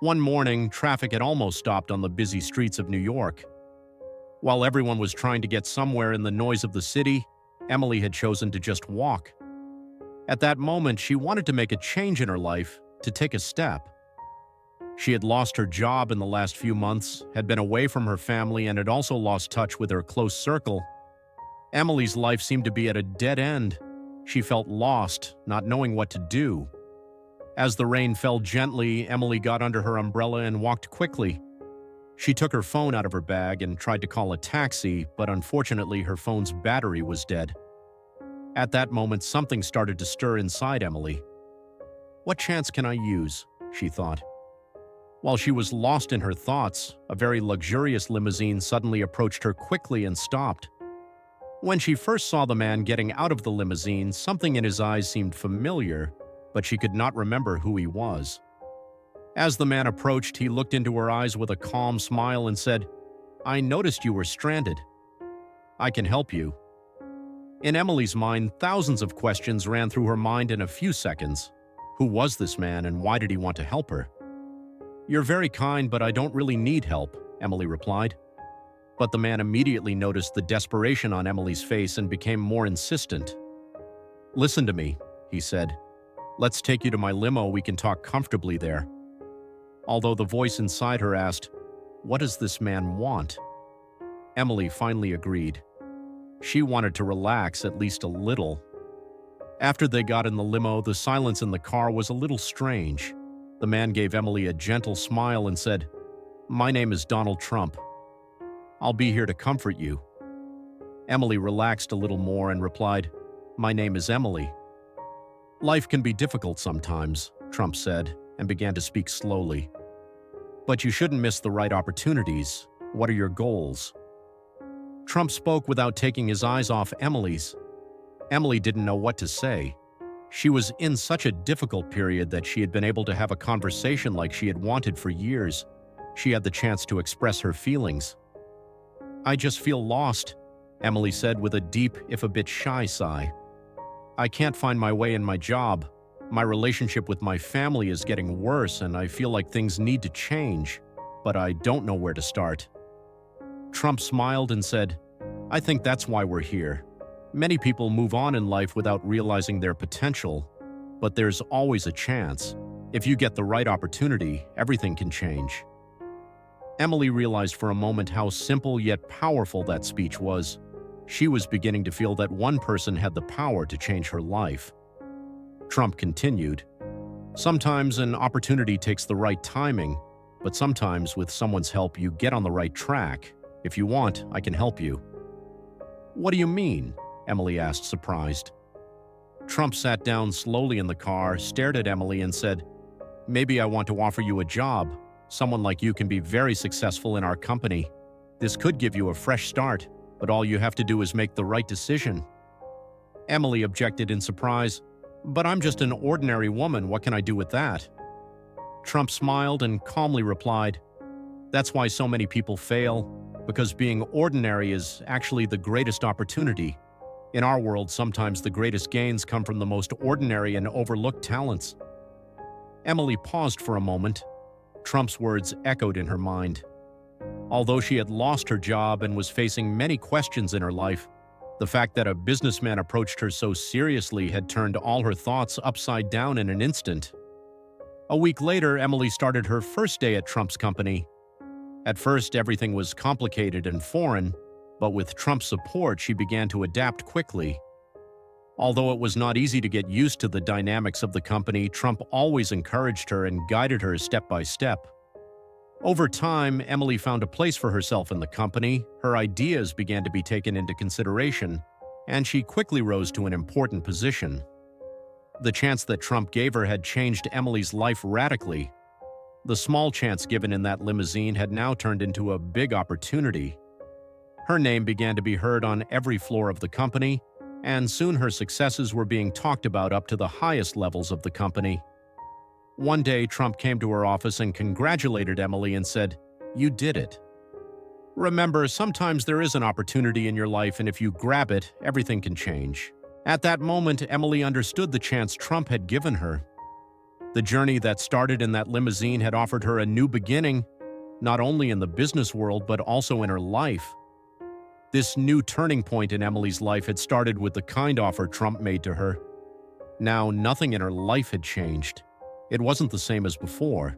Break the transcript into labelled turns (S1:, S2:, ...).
S1: One morning, traffic had almost stopped on the busy streets of New York. While everyone was trying to get somewhere in the noise of the city, Emily had chosen to just walk. At that moment, she wanted to make a change in her life, to take a step. She had lost her job in the last few months, had been away from her family, and had also lost touch with her close circle. Emily's life seemed to be at a dead end. She felt lost, not knowing what to do. As the rain fell gently, Emily got under her umbrella and walked quickly. She took her phone out of her bag and tried to call a taxi, but unfortunately her phone's battery was dead. At that moment, something started to stir inside Emily. "What chance can I use?" she thought. While she was lost in her thoughts, a very luxurious limousine suddenly approached her quickly and stopped. When she first saw the man getting out of the limousine, something in his eyes seemed familiar, but she could not remember who he was. As the man approached, he looked into her eyes with a calm smile and said, "I noticed you were stranded. I can help you." In Emily's mind, thousands of questions ran through her mind in a few seconds. Who was this man and why did he want to help her? "You're very kind, but I don't really need help," Emily replied. But the man immediately noticed the desperation on Emily's face and became more insistent. "Listen to me," he said. "Let's take you to my limo. We can talk comfortably there." Although the voice inside her asked, "What does this man want?" Emily finally agreed. She wanted to relax at least a little. After they got in the limo, the silence in the car was a little strange. The man gave Emily a gentle smile and said, "My name is Donald Trump. I'll be here to comfort you." Emily relaxed a little more and replied, "My name is Emily." "Life can be difficult sometimes," Trump said, and began to speak slowly. "But you shouldn't miss the right opportunities. What are your goals?" Trump spoke without taking his eyes off Emily's. Emily didn't know what to say. She was in such a difficult period that she had been able to have a conversation like she had wanted for years. She had the chance to express her feelings. "I just feel lost," Emily said with a deep, if a bit shy sigh. "I can't find my way in my job. My relationship with my family is getting worse and I feel like things need to change, but I don't know where to start." Trump smiled and said, "I think that's why we're here. Many people move on in life without realizing their potential, but there's always a chance. If you get the right opportunity, everything can change." Emily realized for a moment how simple yet powerful that speech was. She was beginning to feel that one person had the power to change her life. Trump continued, "Sometimes an opportunity takes the right timing, but sometimes with someone's help you get on the right track. If you want, I can help you." "What do you mean?" Emily asked, surprised. Trump sat down slowly in the car, stared at Emily and said, "Maybe I want to offer you a job. Someone like you can be very successful in our company. This could give you a fresh start, but all you have to do is make the right decision." Emily objected in surprise, "But I'm just an ordinary woman. What can I do with that?" Trump smiled and calmly replied, "That's why so many people fail, because being ordinary is actually the greatest opportunity. In our world, sometimes the greatest gains come from the most ordinary and overlooked talents." Emily paused for a moment. Trump's words echoed in her mind. Although she had lost her job and was facing many questions in her life, the fact that a businessman approached her so seriously had turned all her thoughts upside down in an instant. A week later, Emily started her first day at Trump's company. At first, everything was complicated and foreign, but with Trump's support, she began to adapt quickly. Although it was not easy to get used to the dynamics of the company, Trump always encouraged her and guided her step by step. Over time, Emily found a place for herself in the company, her ideas began to be taken into consideration, and she quickly rose to an important position. The chance that Trump gave her had changed Emily's life radically. The small chance given in that limousine had now turned into a big opportunity. Her name began to be heard on every floor of the company, and soon her successes were being talked about up to the highest levels of the company. One day, Trump came to her office and congratulated Emily and said, "You did it. Remember, sometimes there is an opportunity in your life, and if you grab it, everything can change." At that moment, Emily understood the chance Trump had given her. The journey that started in that limousine had offered her a new beginning, not only in the business world but also in her life. This new turning point in Emily's life had started with the kind offer Trump made to her. Now, nothing in her life had changed. It wasn't the same as before.